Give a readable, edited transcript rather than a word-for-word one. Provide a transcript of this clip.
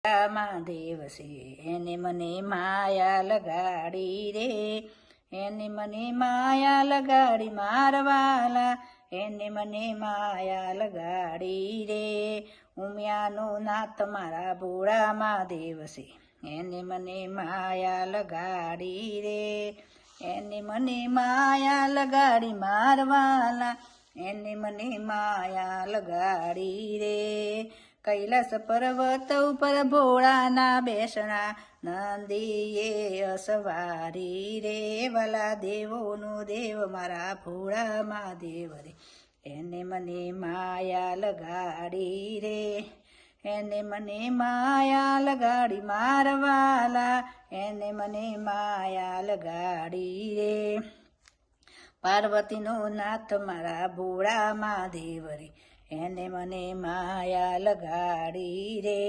મહાદેવ છે એને મને માયા લગાડી રે, એને મને માયા લગાડી મારવાલા, એને મને માયા લગાડી રે. ઉમિયાનો નાથ મારા ભોળા મહાદેવ છે એને મને માયા લગાડી રે, એને મને માયા લગાડી મારવાલા, એને મને માયા લગાડી રે. કૈલાસ પર્વત ઉપર ભોળાના બેસણા, નંદીએ અસવારી રે. વાલા દેવોનો દેવ મારા ભોળા મહાદેવ રે, એને મને માયા લગાડી રે, એને મને માયા લગાડી મારવાલા, એને મને માયા લગાડી રે. પાર્વતીનો નાથ મારા ભોળા મહાદેવ રે, એને મને માયા લગાડી રે.